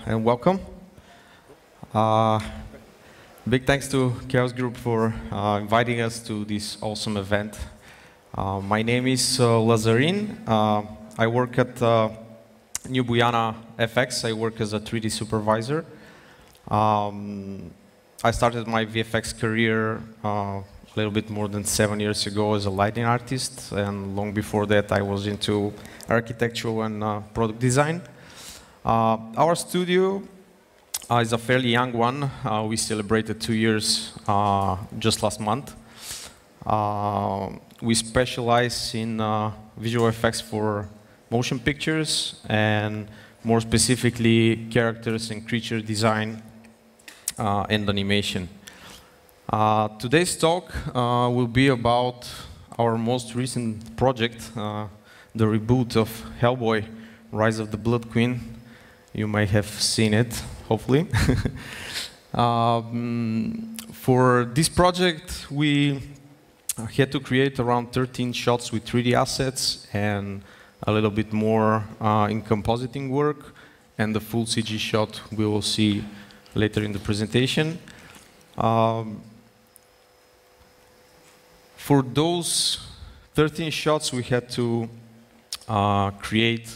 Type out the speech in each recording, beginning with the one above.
and welcome. Big thanks to Chaos Group for inviting us to this awesome event. My name is Lazarin. I work at Nu Boyana FX. I work as a 3D supervisor. I started my VFX career a little bit more than 7 years ago as a lighting artist, and long before that I was into architecture and product design. Our studio is a fairly young one. We celebrated 2 years just last month. We specialize in visual effects for motion pictures, and more specifically characters and creature design and animation. Today's talk will be about our most recent project, the reboot of Hellboy, Rise of the Blood Queen. You may have seen it, hopefully. For this project, we had to create around 13 shots with 3D assets and a little bit more in compositing work, and the full CG shot we will see later in the presentation. For those 13 shots, we had to create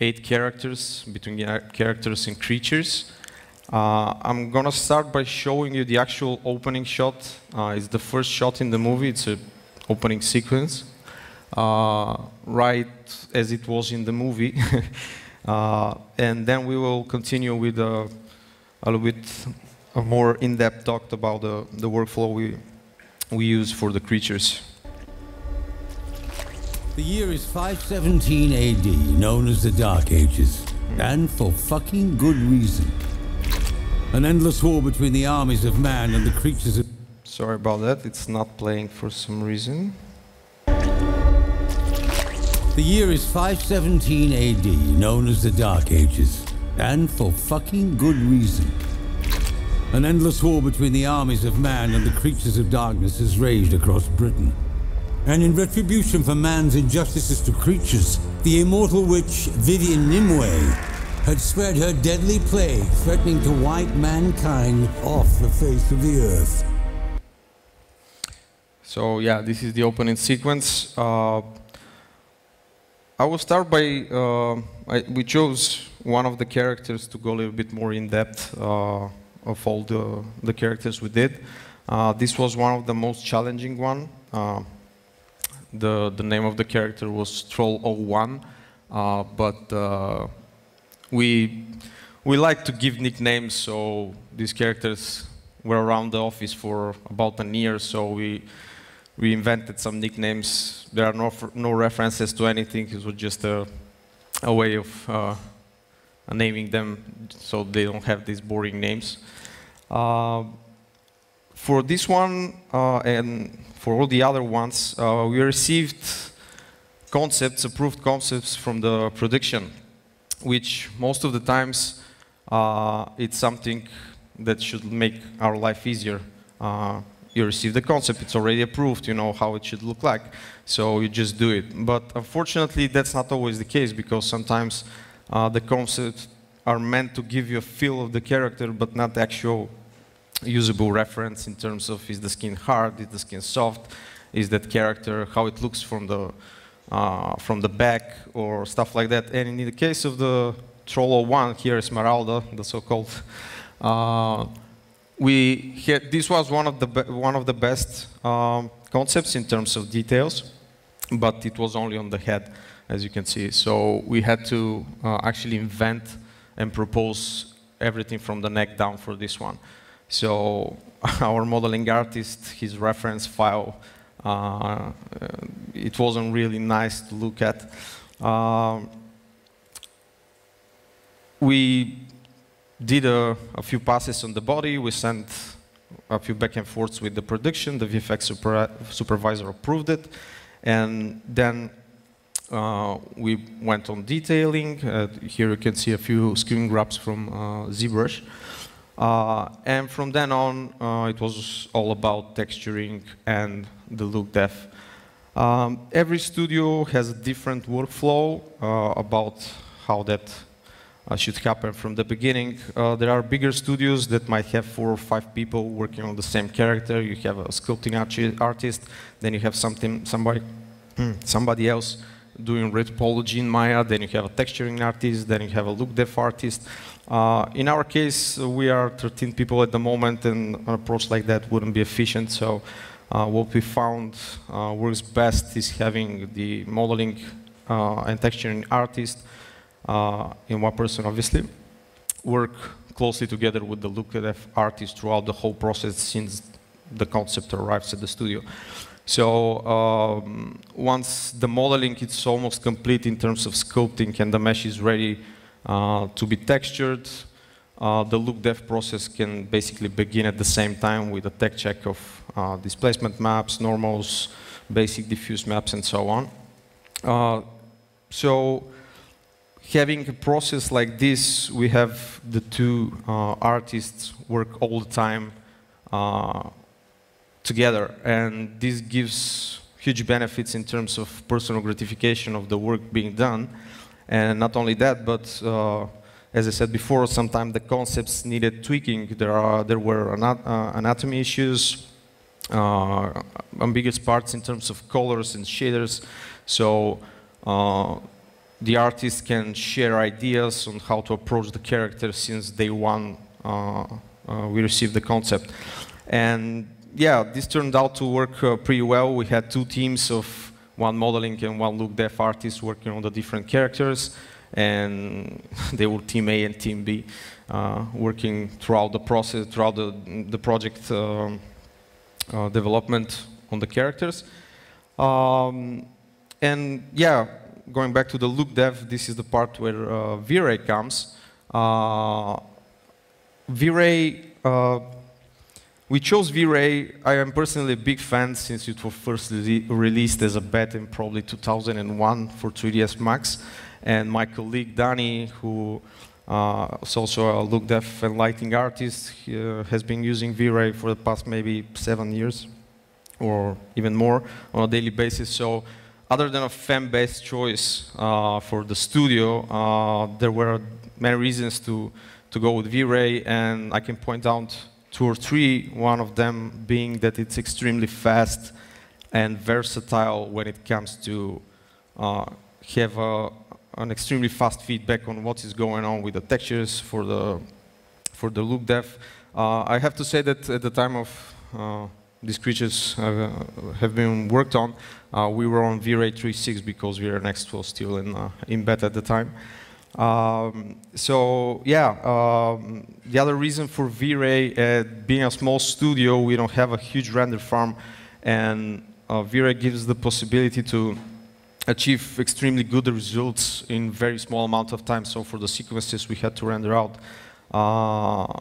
8 characters, between characters and creatures. I'm going to start by showing you the actual opening shot. It's the first shot in the movie. It's an opening sequence, right as it was in the movie. And then we will continue with a little bit more in-depth talk about the workflow we use for the creatures. The year is 517 AD, known as the Dark Ages, and for fucking good reason. An endless war between the armies of man and the creatures of... Sorry about that, it's not playing for some reason. The year is 517 AD, known as the Dark Ages, and for fucking good reason. An endless war between the armies of man and the creatures of darkness has raged across Britain. And in retribution for man's injustices to creatures, the immortal witch Vivian Nimue had spread her deadly plague, threatening to wipe mankind off the face of the earth. So yeah, this is the opening sequence. I will start by, we chose one of the characters to go a little bit more in depth of all the characters we did. This was one of the most challenging one. The name of the character was Troll01, but we like to give nicknames, so these characters were around the office for about a year, so we invented some nicknames. There are no references to anything. It was just a way of naming them so they don't have these boring names. For this one and for all the other ones, we received concepts, approved concepts from the production, which most of the times it's something that should make our life easier. You receive the concept, it's already approved, you know how it should look like, so you just do it. But unfortunately, that's not always the case, because sometimes the concepts are meant to give you a feel of the character, but not the actual usable reference in terms of is the skin hard, is the skin soft, is that character, how it looks from the back, or stuff like that. And in the case of the Troll01, here Esmeralda, the so-called, this was one of the best concepts in terms of details, but it was only on the head, as you can see. So we had to actually invent and propose everything from the neck down for this one. So our modeling artist, his reference file, it wasn't really nice to look at. We did a few passes on the body. We sent a few back and forths with the production. The VFX supervisor approved it. And then we went on detailing. Here you can see a few screen grabs from ZBrush. And from then on, it was all about texturing and the look depth. Every studio has a different workflow about how that should happen from the beginning. There are bigger studios that might have 4 or 5 people working on the same character. You have a sculpting artist, then you have somebody else doing retopology in Maya, then you have a texturing artist, then you have a look dev artist. In our case, we are 13 people at the moment, and an approach like that wouldn't be efficient. So what we found works best is having the modeling and texturing artist in one person, obviously, work closely together with the look dev artist throughout the whole process since the concept arrives at the studio. So once the modeling is almost complete in terms of sculpting and the mesh is ready to be textured, the look dev process can basically begin at the same time with a tech check of displacement maps, normals, basic diffuse maps, and so on. So having a process like this, we have the 2 artists work all the time together, and this gives huge benefits in terms of personal gratification of the work being done. And not only that, but as I said before, sometimes the concepts needed tweaking. There were anatomy issues, ambiguous parts in terms of colors and shaders. So the artists can share ideas on how to approach the character since day one we received the concept. And yeah, this turned out to work pretty well. We had 2 teams of 1 modeling and 1 look dev artist working on the different characters, and they were team A and team B working throughout the process, throughout the project development on the characters. And yeah, going back to the look dev, this is the part where V-Ray comes. V-Ray, we chose V-Ray. I am personally a big fan since it was first released as a beta in probably 2001 for 3ds Max. And my colleague Danny, who is also a look dev and lighting artist, has been using V-Ray for the past maybe 7 years or even more on a daily basis. So other than a fan-based choice for the studio, there were many reasons to go with V-Ray, and I can point out 2 or 3, one of them being that it's extremely fast and versatile when it comes to have an extremely fast feedback on what is going on with the textures for the look dev. I have to say that at the time of these creatures have been worked on, we were on V-Ray 3.6 because VRNX was still in beta at the time. So yeah, the other reason for V-Ray, being a small studio, we don't have a huge render farm, and V-Ray gives the possibility to achieve extremely good results in very small amount of time. So for the sequences we had to render out,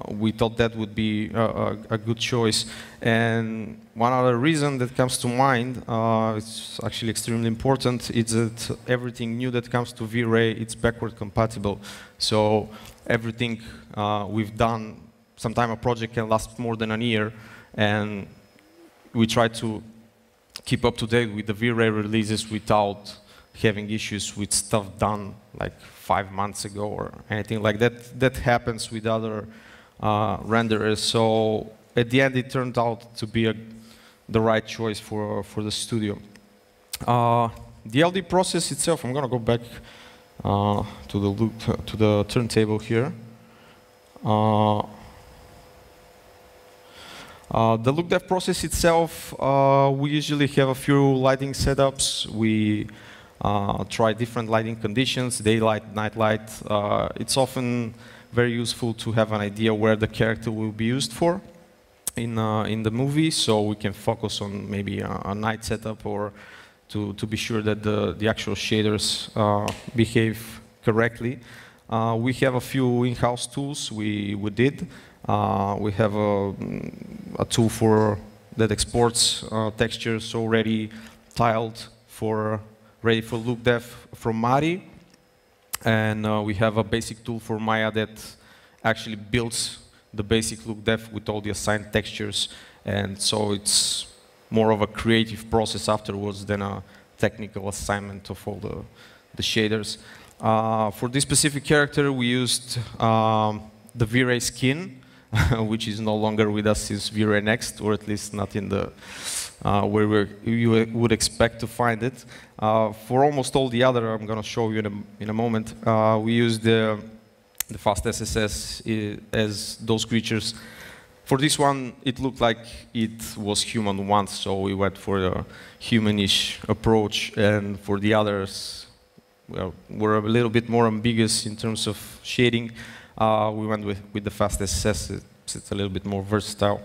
we thought that would be a good choice. And one other reason that comes to mind, it's actually extremely important, is that everything new that comes to V-Ray, it's backward compatible. So everything we've done, sometimes a project can last more than a year, and we try to keep up to date with the V-Ray releases without having issues with stuff done like 5 months ago or anything like that. That happens with other renderers. So at the end, it turned out to be the right choice for the studio. The LD process itself, I'm going to go back to the turntable here. The look dev process itself, we usually have a few lighting setups. We try different lighting conditions, daylight, night light. It's often very useful to have an idea where the character will be used for in the movie, so we can focus on maybe a night setup, or to be sure that the actual shaders behave correctly. We have a few in-house tools we did. We have a tool that exports textures already tiled ready for look dev from Mari, and we have a basic tool for Maya that actually builds the basic look dev with all the assigned textures, and so it's more of a creative process afterwards than a technical assignment of all the shaders. For this specific character, we used the V-Ray skin, which is no longer with us since V-Ray Next, or at least not in the where you would expect to find it. For almost all the other, I'm going to show you in a moment, we used the fast SSS as those creatures. For this one, it looked like it was human once, so we went for a humanish approach, and for the others, well, we're a little bit more ambiguous in terms of shading. We went with the fast SSS. It's a little bit more versatile.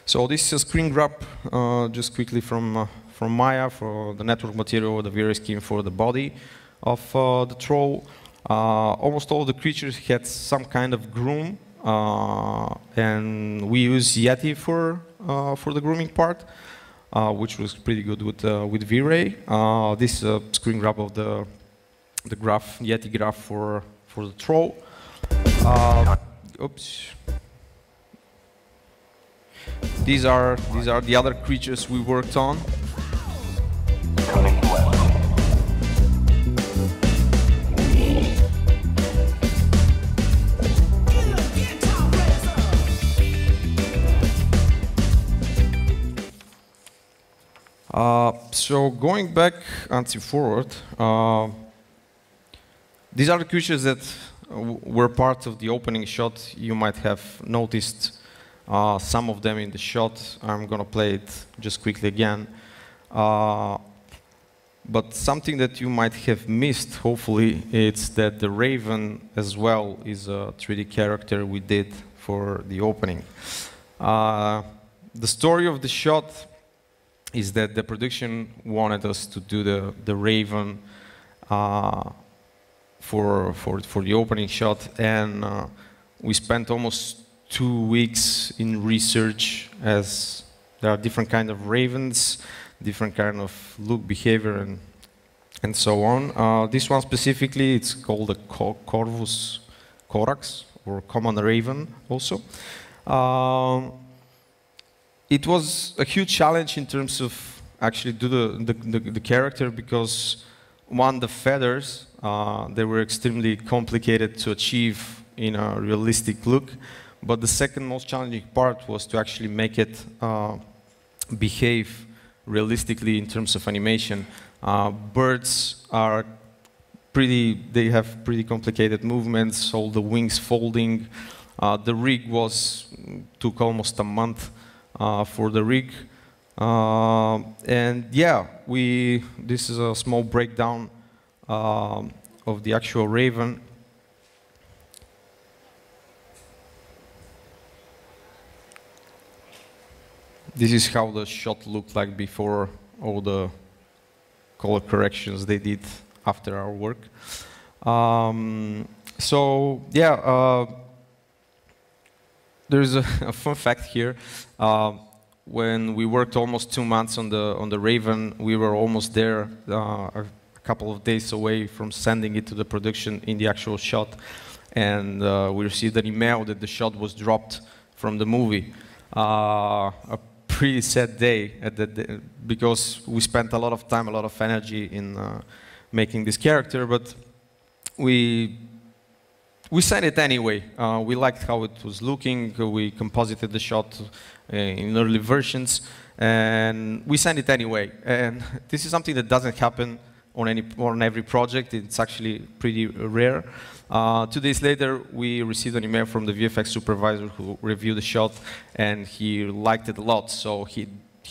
So this is a screen grab, just quickly from Maya for the network material, the V-Ray skin for the body of the troll. Almost all the creatures had some kind of groom, and we use Yeti for the grooming part, which was pretty good with V-Ray. This is a screen grab of the graph, Yeti graph for the troll. Oops. These are the other creatures we worked on. So going back until forward, these are the creatures that were part of the opening shot. You might have noticed some of them in the shot. I'm going to play it just quickly again. But something that you might have missed, hopefully, it's that the Raven as well is a 3D character we did for the opening. The story of the shot is that the production wanted us to do the Raven for the opening shot, and we spent almost 2 weeks in research, as there are different kind of ravens, different kind of look, behavior, and so on. This one specifically, it's called the Corvus corax, or common raven also. It was a huge challenge in terms of actually do the character, because one, the feathers, they were extremely complicated to achieve in a realistic look. But the second most challenging part was to actually make it behave realistically in terms of animation. Birds are they have pretty complicated movements, all the wings folding. The rig took almost a month for the rig. And yeah, this is a small breakdown of the actual Raven. This is how the shot looked like before all the color corrections they did after our work. So yeah, there's a fun fact here. When we worked almost 2 months on the Raven, we were almost there, a couple of days away from sending it to the production in the actual shot, and we received an email that the shot was dropped from the movie. A pretty sad day, because we spent a lot of time, a lot of energy in making this character, but we sent it anyway. We liked how it was looking. We composited the shot in early versions, and we sent it anyway. And this is something that doesn't happen on every project. It's actually pretty rare. 2 days later, we received an email from the VFX supervisor who reviewed the shot, and he liked it a lot. So he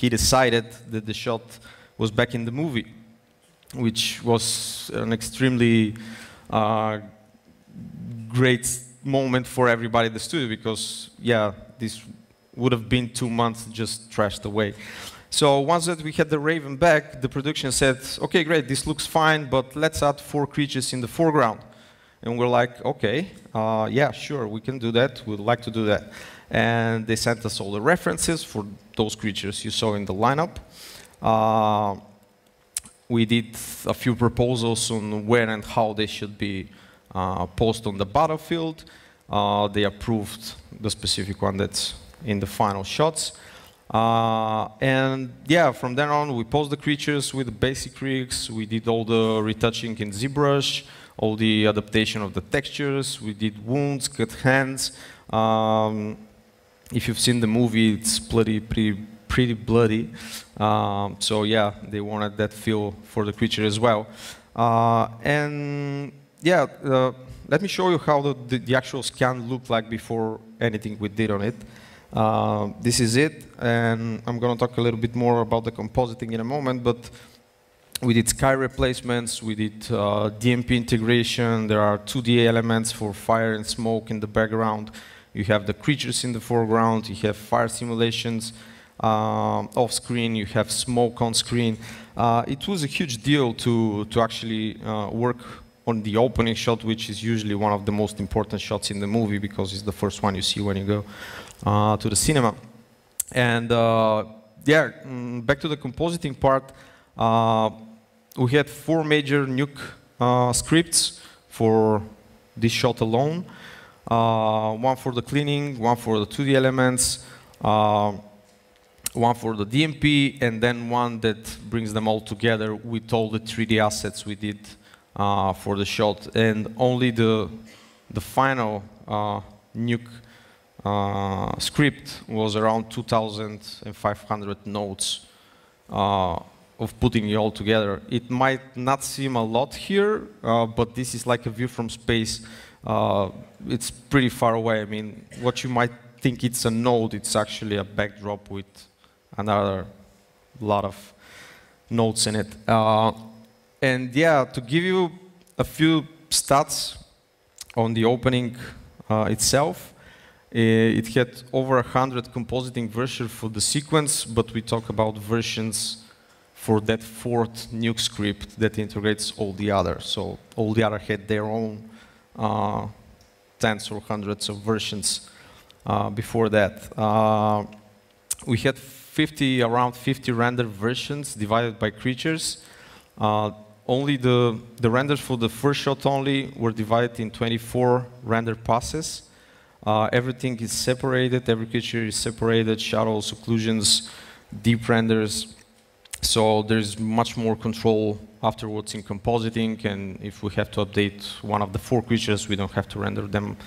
decided that the shot was back in the movie, which was an extremely great moment for everybody in the studio, because yeah, this would have been 2 months just trashed away. So once that we had the Raven back, the production said, okay, great, this looks fine, but let's add 4 creatures in the foreground. And we're like, okay, yeah, sure, we can do that. We'd like to do that. And they sent us all the references for those creatures you saw in the lineup. We did a few proposals on where and how they should be posted on the battlefield. They approved the specific one that's in the final shots. And yeah, from then on, we posed the creatures with the basic rigs. We did all the retouching in ZBrush, all the adaptation of the textures. We did wounds, cut hands. If you've seen the movie, it's pretty bloody. So yeah, they wanted that feel for the creature as well. And yeah, let me show you how the actual scan looked like before anything we did on it. This is it, and I'm going to talk a little bit more about the compositing in a moment, but we did sky replacements, we did DMP integration, there are 2D elements for fire and smoke in the background, you have the creatures in the foreground, you have fire simulations off screen, you have smoke on screen. It was a huge deal to actually work on the opening shot, which is usually one of the most important shots in the movie because it's the first one you see when you go to the cinema. And yeah, back to the compositing part, we had 4 major nuke scripts for this shot alone. One for the cleaning, one for the 2D elements, one for the DMP, and then one that brings them all together with all the 3D assets we did for the shot. And only the final nuke script was around 2,500 notes of putting it all together. It might not seem a lot here, but this is like a view from space. It's pretty far away. I mean, what you might think it's a node, it's actually a backdrop with another lot of nodes in it. And yeah, to give you a few stats on the opening itself, it had over 100 compositing versions for the sequence, but we talk about versions for that 4th nuke script that integrates all the others. So all the other had their own tens or hundreds of versions before that. We had around 50 render versions divided by creatures. Only the renders for the first shot only were divided in 24 render passes. Everything is separated, every creature is separated, shadows, occlusions, deep renders. So there's much more control afterwards in compositing, and if we have to update one of the 4 creatures, we don't have to render them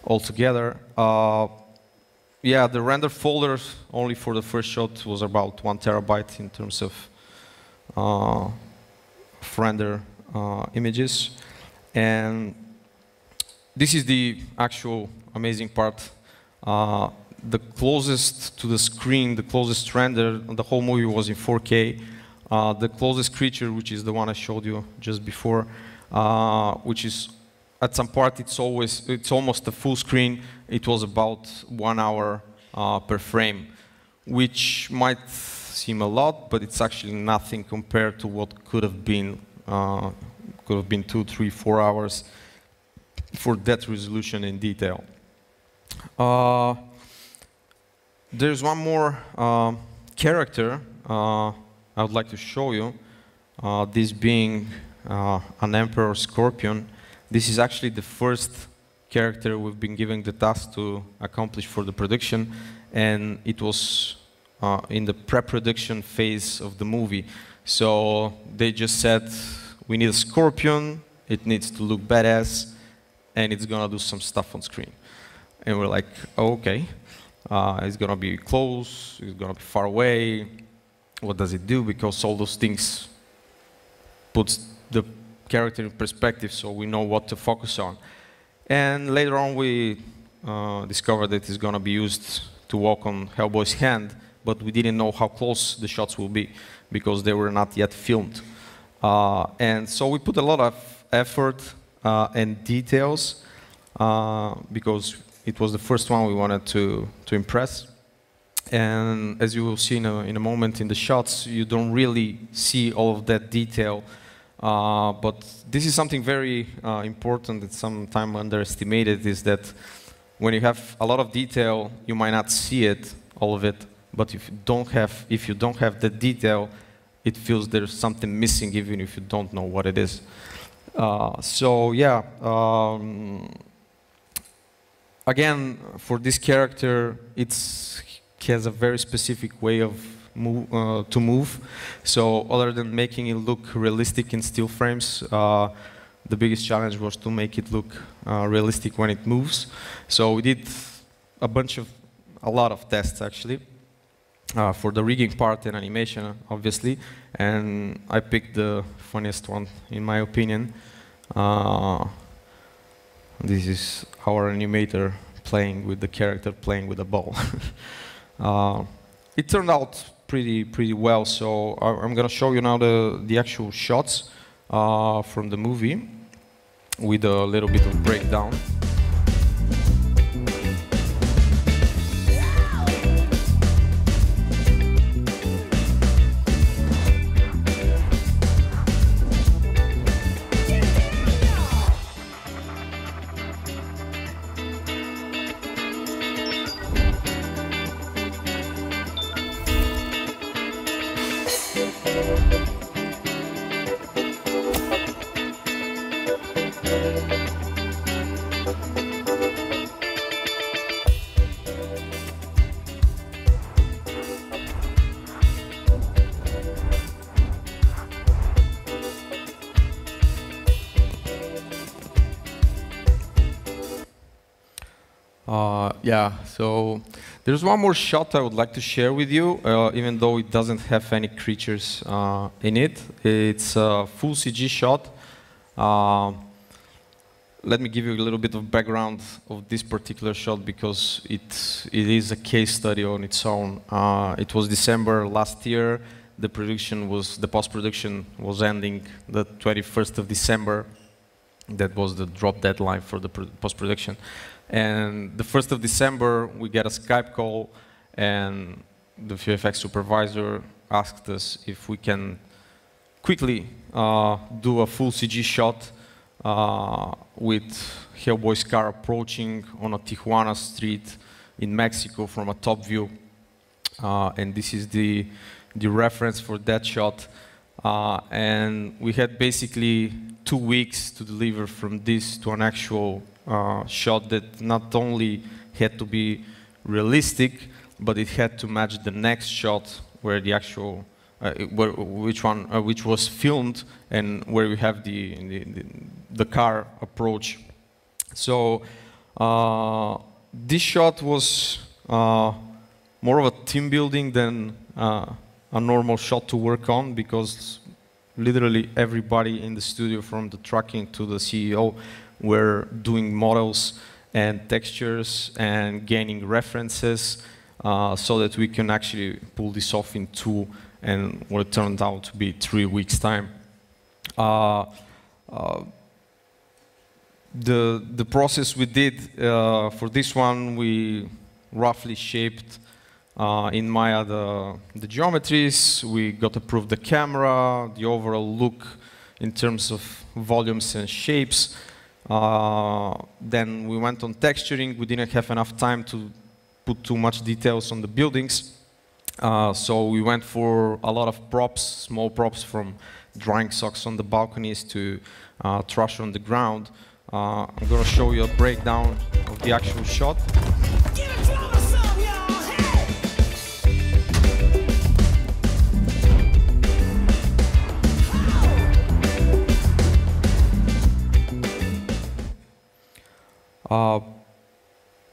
all together. Yeah, the render folders only for the first shot was about 1 terabyte in terms of render images. And this is the actual amazing part. The closest to the screen, the closest render, the whole movie was in 4K. The closest creature, which is the one I showed you just before, which is at some part it's almost a full screen. It was about 1 hour per frame, which might seem a lot, but it's actually nothing compared to what could have been 2, 3, 4 hours for that resolution in detail. There's one more character I would like to show you, this being an Emperor Scorpion. This is actually the first character we've been given the task to accomplish for the production, and it was in the pre-production phase of the movie. So they just said, we need a scorpion, it needs to look badass, and it's gonna do some stuff on screen. And we're like, oh, okay, it's gonna be close, it's gonna be far away, what does it do? Because all those things puts the character in perspective, so we know what to focus on. And later on we discovered that it's gonna be used to walk on Hellboy's hand, but we didn't know how close the shots will be because they were not yet filmed. And so we put a lot of effort and details because it was the first one we wanted to impress. And as you will see in a moment in the shots, you don't really see all of that detail. But this is something very important that sometimes underestimated, is that when you have a lot of detail, you might not see it, all of it. But if you don't have the detail, it feels there's something missing, even if you don't know what it is. So yeah, again, for this character, it's has a very specific way of to move. So other than making it look realistic in still frames, the biggest challenge was to make it look realistic when it moves. So we did a lot of tests actually for the rigging part and animation, obviously. And I picked the funniest one, in my opinion. This is our animator playing with the character, playing with a ball. It turned out pretty well, so I'm going to show you now the actual shots from the movie with a little bit of breakdown. Yeah, so there's one more shot I would like to share with you, even though it doesn't have any creatures in it. It's a full CG shot. Let me give you a little bit of background of this particular shot because it is a case study on its own. It was December last year. The post-production was ending the 21st of December. That was the drop deadline for the post-production. And the 1st of December, we get a Skype call, and the VFX supervisor asked us if we can quickly do a full CG shot with Hellboy's car approaching on a Tijuana street in Mexico from a top view. And this is the reference for that shot. And we had basically 2 weeks to deliver from this to an actual shot that not only had to be realistic, but it had to match the next shot where the actual, which was filmed and where we have the car approach. So this shot was more of a team building than a normal shot to work on, because literally everybody in the studio, from the tracking to the CEO, were doing models and textures and gaining references so that we can actually pull this off in 2 and what turned out to be 3 weeks' time. The process we did for this one, we roughly shaped in Maya the geometries. We got approved the camera, the overall look in terms of volumes and shapes. Then we went on texturing. We didn't have enough time to put too much details on the buildings. So we went for a lot of props, small props, from drying socks on the balconies to trash on the ground. I'm going to show you a breakdown of the actual shot.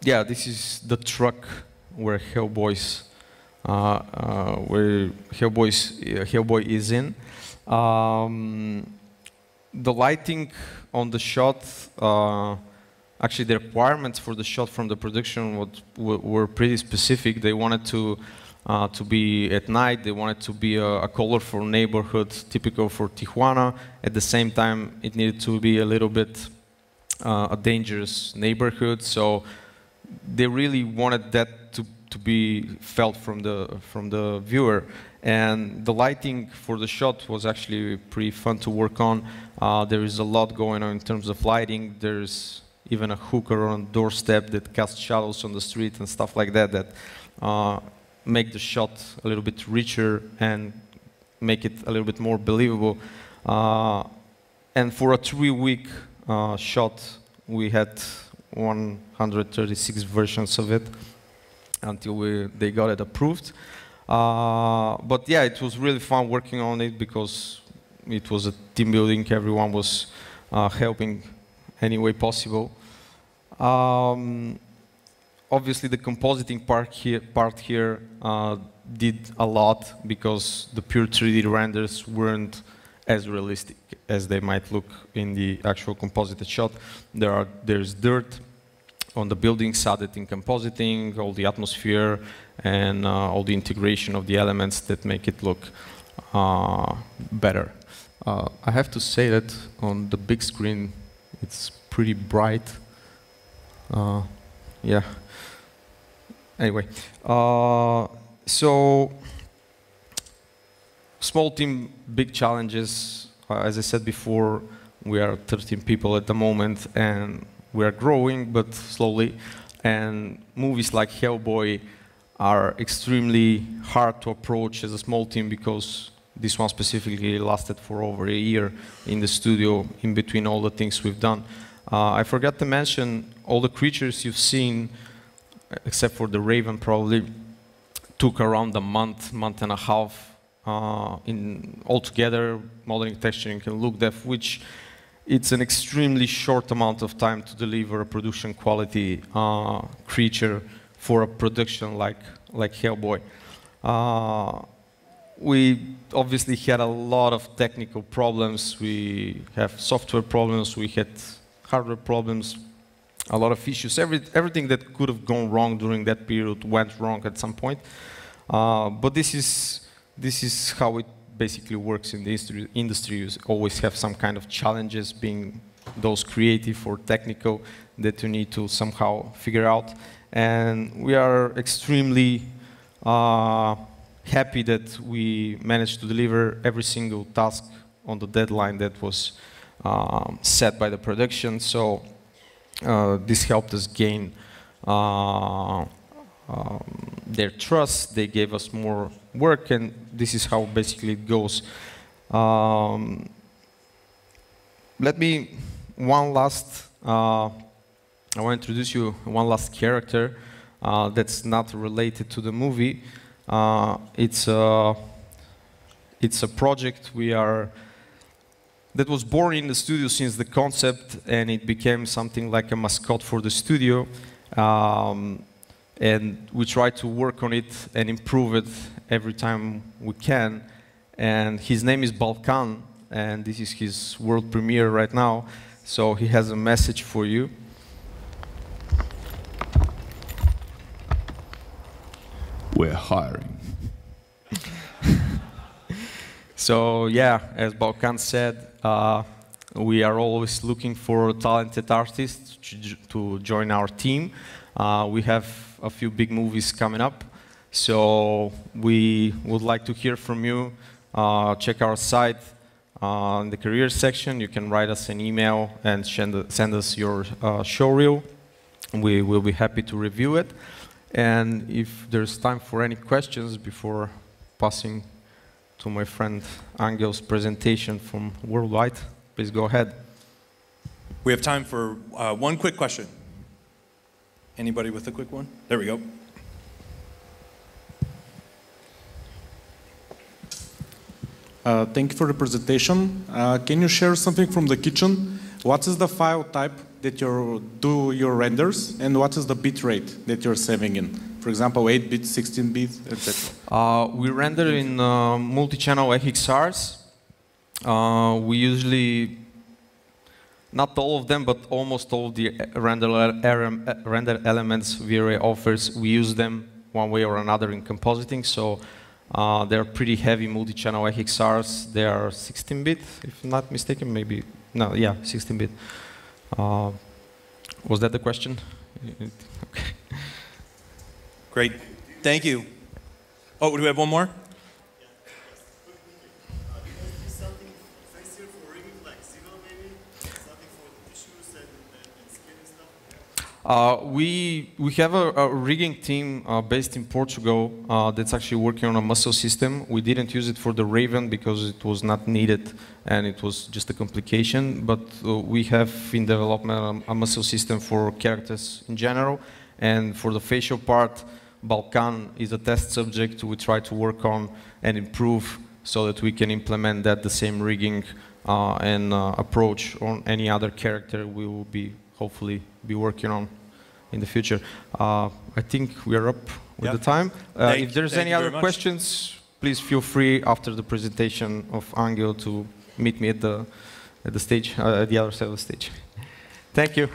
Yeah, this is the truck where Hellboy is in. The lighting on the shot, actually the requirements for the shot from the production were pretty specific. They wanted to be at night. They wanted to be a colorful neighborhood, typical for Tijuana. At the same time, it needed to be a little bit a dangerous neighborhood, so they really wanted that to be felt from the viewer. And the lighting for the shot was actually pretty fun to work on. There is a lot going on in terms of lighting. There's even a hooker on a doorstep that casts shadows on the street and stuff like that make the shot a little bit richer and make it a little bit more believable. And for a 3-week shot, we had 136 versions of it. until they got it approved. But yeah, it was really fun working on it because it was a team building. Everyone was helping any way possible. Obviously, the compositing part here did a lot because the pure 3D renders weren't as realistic as they might look in the actual composited shot. There's dirt on the buildings added in compositing, all the atmosphere, and all the integration of the elements that make it look better. I have to say that on the big screen, it's pretty bright. Yeah. Anyway, so small team, big challenges. As I said before, we are 13 people at the moment, and we are growing, but slowly. And movies like Hellboy are extremely hard to approach as a small team because this one specifically lasted for over a year in the studio in between all the things we've done. I forgot to mention all the creatures you've seen, except for the Raven probably, took around a month and a half in altogether, modeling, texturing, and look depth, which it's an extremely short amount of time to deliver a production quality creature for a production like Hellboy. We obviously had a lot of technical problems. We have software problems. We had hardware problems. A lot of issues. Everything that could have gone wrong during that period went wrong at some point. But this is how it basically works in the industry. You always have some kind of challenges, being those creative or technical, that you need to somehow figure out. And we are extremely happy that we managed to deliver every single task on the deadline that was set by the production. So this helped us gain their trust. They gave us more work, and this is how basically it goes. Let me, I want to introduce you one last character that's not related to the movie. It's a project that was born in the studio since the concept, and it became something like a mascot for the studio. And we try to work on it and improve it every time we can. And his name is Balkan, and this is his world premiere right now. So he has a message for you. We're hiring. So yeah, as Balkan said, we are always looking for talented artists to join our team. We have a few big movies coming up, so we would like to hear from you. Check our site in the career section. You can write us an email and send us your show reel. We will be happy to review it. And if there's time for any questions before passing to my friend Angel's presentation from Worldwide, please go ahead. We have time for one quick question. Anybody with a quick one? There we go. Thank you for the presentation. Can you share something from the kitchen? What is the file type that you do your renders, and what is the bit rate that you're saving in? For example, 8-bit, 16-bit, etc. We render in multi-channel XRs. We usually, not all of them, but almost all of the render elements V-Ray offers, we use them one way or another in compositing. So they're pretty heavy multi-channel XRs. They are 16-bit, if not mistaken, maybe. No, yeah, 16-bit. Was that the question? Okay. Great. Thank you. Oh, do we have one more? We have a rigging team based in Portugal that's actually working on a muscle system. We didn't use it for the Raven because it was not needed and it was just a complication. But we have in development a muscle system for characters in general. And for the facial part, Balkan is a test subject we try to work on and improve so that we can implement that the same rigging and approach on any other character we will be hopefully be working on in the future. I think we are up with the time. If there's any other questions, please feel free after the presentation of Angel to meet me at the stage, at the other side of the stage. Thank you.